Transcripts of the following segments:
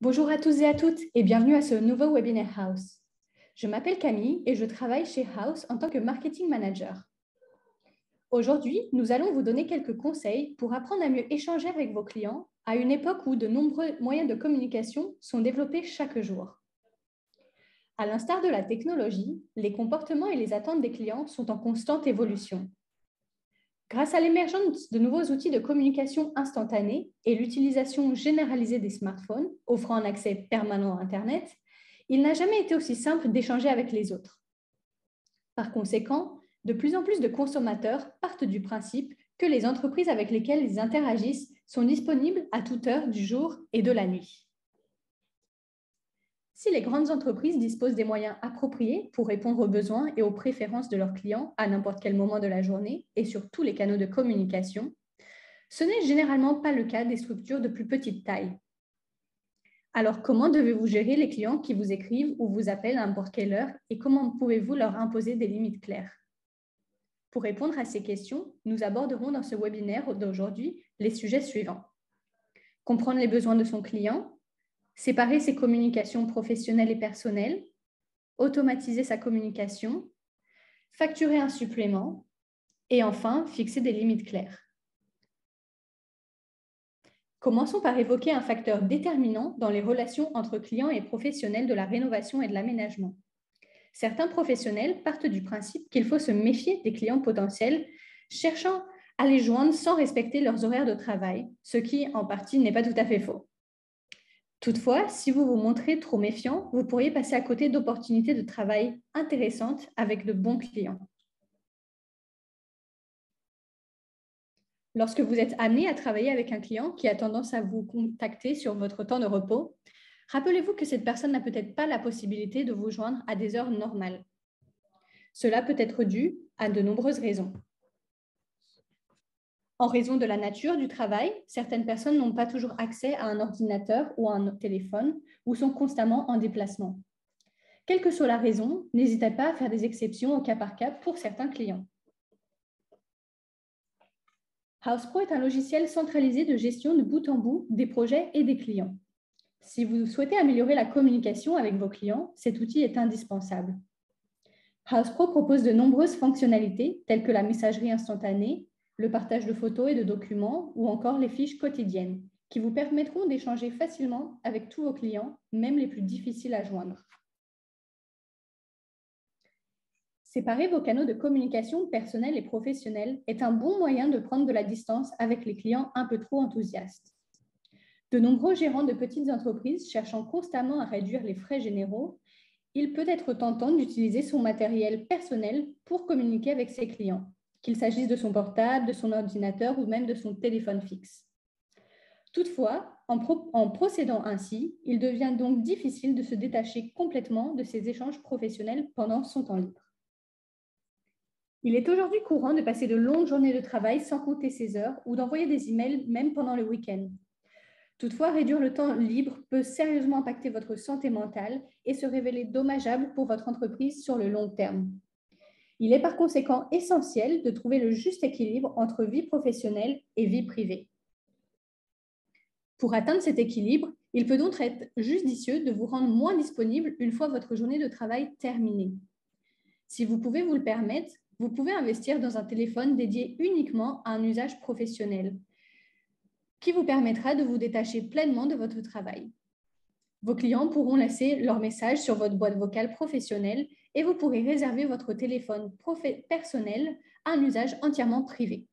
Bonjour à tous et à toutes et bienvenue à ce nouveau webinaire House. Je m'appelle Camille et je travaille chez House en tant que marketing manager. Aujourd'hui, nous allons vous donner quelques conseils pour apprendre à mieux échanger avec vos clients à une époque où de nombreux moyens de communication sont développés chaque jour. À l'instar de la technologie, les comportements et les attentes des clients sont en constante évolution. Grâce à l'émergence de nouveaux outils de communication instantanée et l'utilisation généralisée des smartphones, offrant un accès permanent à Internet, il n'a jamais été aussi simple d'échanger avec les autres. Par conséquent, de plus en plus de consommateurs partent du principe que les entreprises avec lesquelles ils interagissent sont disponibles à toute heure du jour et de la nuit. Si les grandes entreprises disposent des moyens appropriés pour répondre aux besoins et aux préférences de leurs clients à n'importe quel moment de la journée et sur tous les canaux de communication, ce n'est généralement pas le cas des structures de plus petite taille. Alors, comment devez-vous gérer les clients qui vous écrivent ou vous appellent à n'importe quelle heure et comment pouvez-vous leur imposer des limites claires? Pour répondre à ces questions, nous aborderons dans ce webinaire d'aujourd'hui les sujets suivants. Comprendre les besoins de son client, séparer ses communications professionnelles et personnelles, automatiser sa communication, facturer un supplément et enfin, fixer des limites claires. Commençons par évoquer un facteur déterminant dans les relations entre clients et professionnels de la rénovation et de l'aménagement. Certains professionnels partent du principe qu'il faut se méfier des clients potentiels cherchant à les joindre sans respecter leurs horaires de travail, ce qui, en partie, n'est pas tout à fait faux. Toutefois, si vous vous montrez trop méfiant, vous pourriez passer à côté d'opportunités de travail intéressantes avec de bons clients. Lorsque vous êtes amené à travailler avec un client qui a tendance à vous contacter sur votre temps de repos, rappelez-vous que cette personne n'a peut-être pas la possibilité de vous joindre à des heures normales. Cela peut être dû à de nombreuses raisons. En raison de la nature du travail, certaines personnes n'ont pas toujours accès à un ordinateur ou à un téléphone ou sont constamment en déplacement. Quelle que soit la raison, n'hésitez pas à faire des exceptions au cas par cas pour certains clients. HousePro est un logiciel centralisé de gestion de bout en bout des projets et des clients. Si vous souhaitez améliorer la communication avec vos clients, cet outil est indispensable. HousePro propose de nombreuses fonctionnalités telles que la messagerie instantanée, le partage de photos et de documents ou encore les fiches quotidiennes qui vous permettront d'échanger facilement avec tous vos clients, même les plus difficiles à joindre. Séparer vos canaux de communication personnels et professionnels est un bon moyen de prendre de la distance avec les clients un peu trop enthousiastes. De nombreux gérants de petites entreprises cherchant constamment à réduire les frais généraux, il peut être tentant d'utiliser son matériel personnel pour communiquer avec ses clients, qu'il s'agisse de son portable, de son ordinateur ou même de son téléphone fixe. Toutefois, en procédant ainsi, il devient donc difficile de se détacher complètement de ses échanges professionnels pendant son temps libre. Il est aujourd'hui courant de passer de longues journées de travail sans compter ses heures ou d'envoyer des emails même pendant le week-end. Toutefois, réduire le temps libre peut sérieusement impacter votre santé mentale et se révéler dommageable pour votre entreprise sur le long terme. Il est par conséquent essentiel de trouver le juste équilibre entre vie professionnelle et vie privée. Pour atteindre cet équilibre, il peut donc être judicieux de vous rendre moins disponible une fois votre journée de travail terminée. Si vous pouvez vous le permettre, vous pouvez investir dans un téléphone dédié uniquement à un usage professionnel, qui vous permettra de vous détacher pleinement de votre travail. Vos clients pourront laisser leur message sur votre boîte vocale professionnelle et vous pourrez réserver votre téléphone personnel à un usage entièrement privé.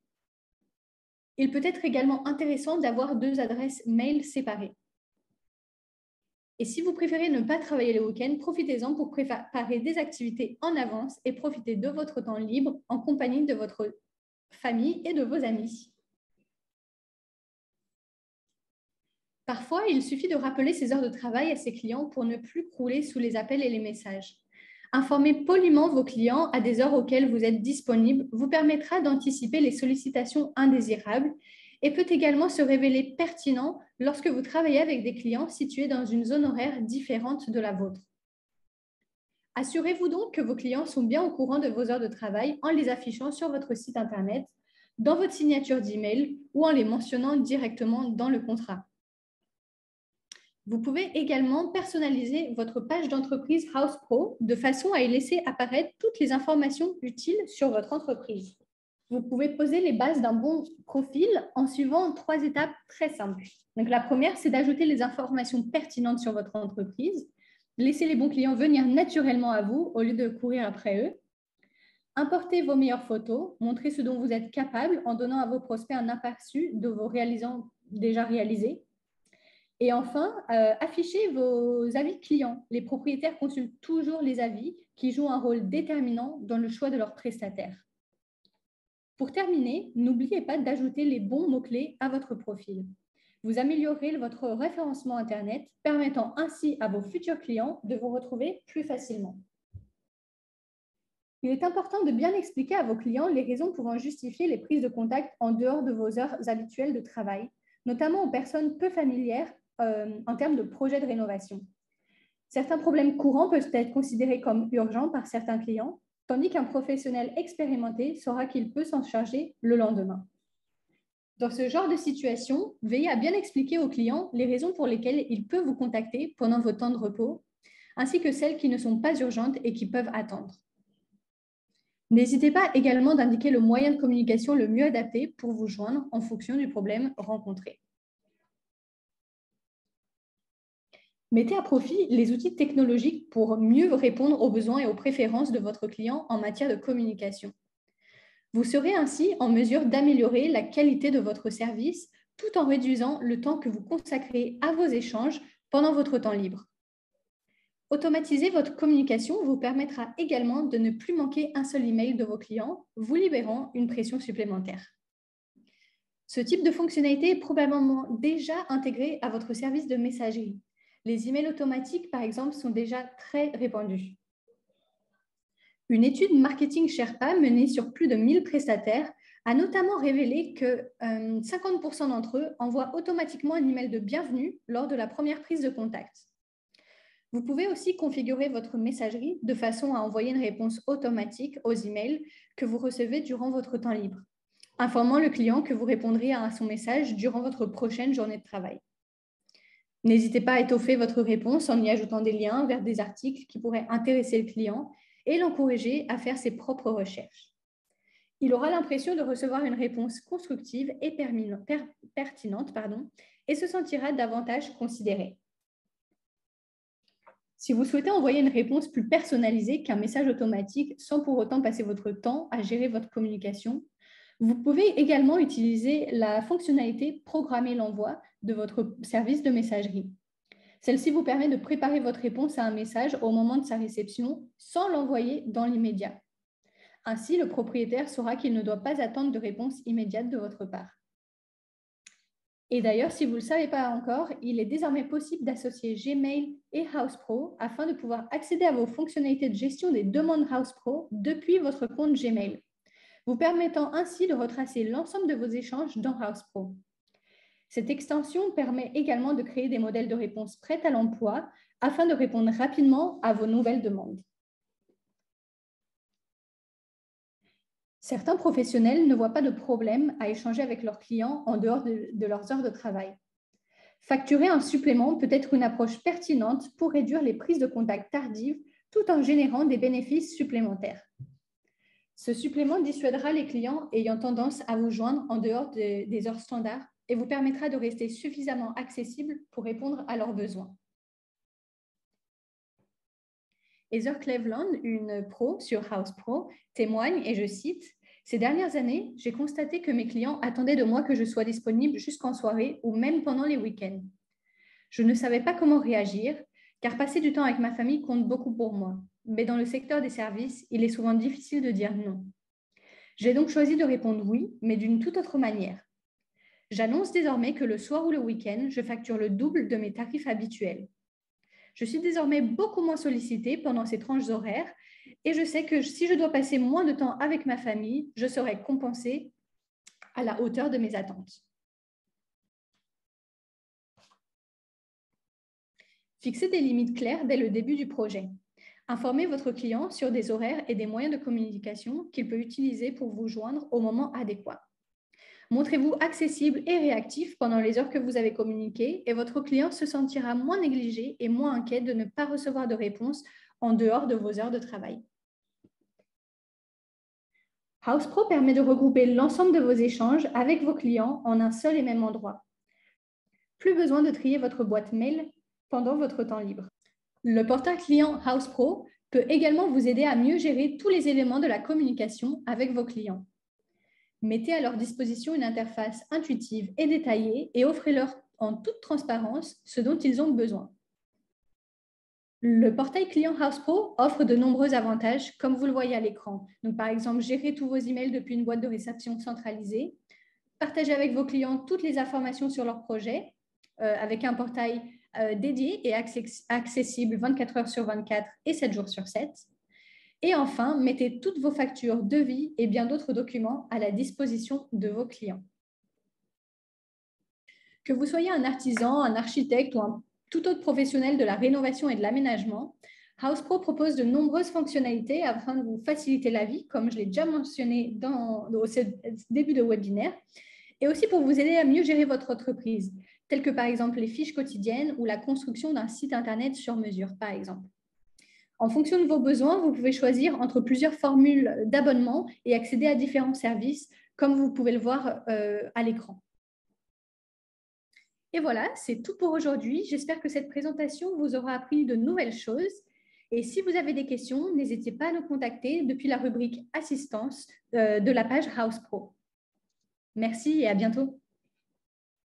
Il peut être également intéressant d'avoir 2 adresses mail séparées. Et si vous préférez ne pas travailler le week-end, profitez-en pour préparer des activités en avance et profiter de votre temps libre en compagnie de votre famille et de vos amis. Parfois, il suffit de rappeler ses heures de travail à ses clients pour ne plus crouler sous les appels et les messages. Informer poliment vos clients à des heures auxquelles vous êtes disponible vous permettra d'anticiper les sollicitations indésirables et peut également se révéler pertinent lorsque vous travaillez avec des clients situés dans une zone horaire différente de la vôtre. Assurez-vous donc que vos clients sont bien au courant de vos heures de travail en les affichant sur votre site Internet, dans votre signature d'email ou en les mentionnant directement dans le contrat. Vous pouvez également personnaliser votre page d'entreprise House Pro de façon à y laisser apparaître toutes les informations utiles sur votre entreprise. Vous pouvez poser les bases d'un bon profil en suivant 3 étapes très simples. Donc, la première, c'est d'ajouter les informations pertinentes sur votre entreprise. Laissez les bons clients venir naturellement à vous au lieu de courir après eux. Importez vos meilleures photos, montrez ce dont vous êtes capable en donnant à vos prospects un aperçu de vos réalisants déjà réalisés. Et enfin, affichez vos avis clients. Les propriétaires consultent toujours les avis qui jouent un rôle déterminant dans le choix de leurs prestataires. Pour terminer, n'oubliez pas d'ajouter les bons mots-clés à votre profil. Vous améliorez votre référencement Internet, permettant ainsi à vos futurs clients de vous retrouver plus facilement. Il est important de bien expliquer à vos clients les raisons pouvant justifier les prises de contact en dehors de vos heures habituelles de travail, notamment aux personnes peu familières en termes de projet de rénovation. Certains problèmes courants peuvent être considérés comme urgents par certains clients, tandis qu'un professionnel expérimenté saura qu'il peut s'en charger le lendemain. Dans ce genre de situation, veillez à bien expliquer aux clients les raisons pour lesquelles il peut vous contacter pendant vos temps de repos, ainsi que celles qui ne sont pas urgentes et qui peuvent attendre. N'hésitez pas également d'indiquer le moyen de communication le mieux adapté pour vous joindre en fonction du problème rencontré. Mettez à profit les outils technologiques pour mieux répondre aux besoins et aux préférences de votre client en matière de communication. Vous serez ainsi en mesure d'améliorer la qualité de votre service tout en réduisant le temps que vous consacrez à vos échanges pendant votre temps libre. Automatiser votre communication vous permettra également de ne plus manquer un seul email de vos clients, vous libérant une pression supplémentaire. Ce type de fonctionnalité est probablement déjà intégré à votre service de messagerie. Les emails automatiques, par exemple, sont déjà très répandus. Une étude marketing Sherpa menée sur plus de 1000 prestataires a notamment révélé que 50% d'entre eux envoient automatiquement un email de bienvenue lors de la première prise de contact. Vous pouvez aussi configurer votre messagerie de façon à envoyer une réponse automatique aux emails que vous recevez durant votre temps libre, informant le client que vous répondrez à son message durant votre prochaine journée de travail. N'hésitez pas à étoffer votre réponse en y ajoutant des liens vers des articles qui pourraient intéresser le client et l'encourager à faire ses propres recherches. Il aura l'impression de recevoir une réponse constructive et pertinente et se sentira davantage considéré. Si vous souhaitez envoyer une réponse plus personnalisée qu'un message automatique sans pour autant passer votre temps à gérer votre communication, vous pouvez également utiliser la fonctionnalité « Programmer l'envoi » de votre service de messagerie. Celle-ci vous permet de préparer votre réponse à un message au moment de sa réception sans l'envoyer dans l'immédiat. Ainsi, le propriétaire saura qu'il ne doit pas attendre de réponse immédiate de votre part. Et d'ailleurs, si vous ne le savez pas encore, il est désormais possible d'associer Gmail et House Pro afin de pouvoir accéder à vos fonctionnalités de gestion des demandes House Pro depuis votre compte Gmail, vous permettant ainsi de retracer l'ensemble de vos échanges dans House Pro. Cette extension permet également de créer des modèles de réponse prêts à l'emploi afin de répondre rapidement à vos nouvelles demandes. Certains professionnels ne voient pas de problème à échanger avec leurs clients en dehors de leurs heures de travail. Facturer un supplément peut être une approche pertinente pour réduire les prises de contact tardives tout en générant des bénéfices supplémentaires. Ce supplément dissuadera les clients ayant tendance à vous joindre en dehors des heures standards et vous permettra de rester suffisamment accessible pour répondre à leurs besoins. Heather Cleveland, une pro sur House Pro, témoigne, et je cite, « Ces dernières années, j'ai constaté que mes clients attendaient de moi que je sois disponible jusqu'en soirée ou même pendant les week-ends. Je ne savais pas comment réagir, car passer du temps avec ma famille compte beaucoup pour moi. Mais dans le secteur des services, il est souvent difficile de dire non. J'ai donc choisi de répondre oui, mais d'une toute autre manière. J'annonce désormais que le soir ou le week-end, je facture le double de mes tarifs habituels. Je suis désormais beaucoup moins sollicitée pendant ces tranches horaires et je sais que si je dois passer moins de temps avec ma famille, je serai compensée à la hauteur de mes attentes. » Fixez des limites claires dès le début du projet. Informez votre client sur des horaires et des moyens de communication qu'il peut utiliser pour vous joindre au moment adéquat. Montrez-vous accessible et réactif pendant les heures que vous avez communiqué et votre client se sentira moins négligé et moins inquiet de ne pas recevoir de réponse en dehors de vos heures de travail. HousePro permet de regrouper l'ensemble de vos échanges avec vos clients en un seul et même endroit. Plus besoin de trier votre boîte mail pendant votre temps libre. Le portail client HousePro peut également vous aider à mieux gérer tous les éléments de la communication avec vos clients. Mettez à leur disposition une interface intuitive et détaillée et offrez-leur en toute transparence ce dont ils ont besoin. Le portail client HousePro offre de nombreux avantages, comme vous le voyez à l'écran. Donc, par exemple, gérer tous vos emails depuis une boîte de réception centralisée, partager avec vos clients toutes les informations sur leur projet avec un portail dédié et accessible 24 heures sur 24 et 7 jours sur 7. Et enfin, mettez toutes vos factures, devis et bien d'autres documents à la disposition de vos clients. Que vous soyez un artisan, un architecte ou un tout autre professionnel de la rénovation et de l'aménagement, HousePro propose de nombreuses fonctionnalités afin de vous faciliter la vie, comme je l'ai déjà mentionné au début de webinaire, et aussi pour vous aider à mieux gérer votre entreprise, telles que par exemple les fiches quotidiennes ou la construction d'un site Internet sur mesure, par exemple. En fonction de vos besoins, vous pouvez choisir entre plusieurs formules d'abonnement et accéder à différents services, comme vous pouvez le voir à l'écran. Et voilà, c'est tout pour aujourd'hui. J'espère que cette présentation vous aura appris de nouvelles choses. Et si vous avez des questions, n'hésitez pas à nous contacter depuis la rubrique Assistance de la page HousePro. Merci et à bientôt.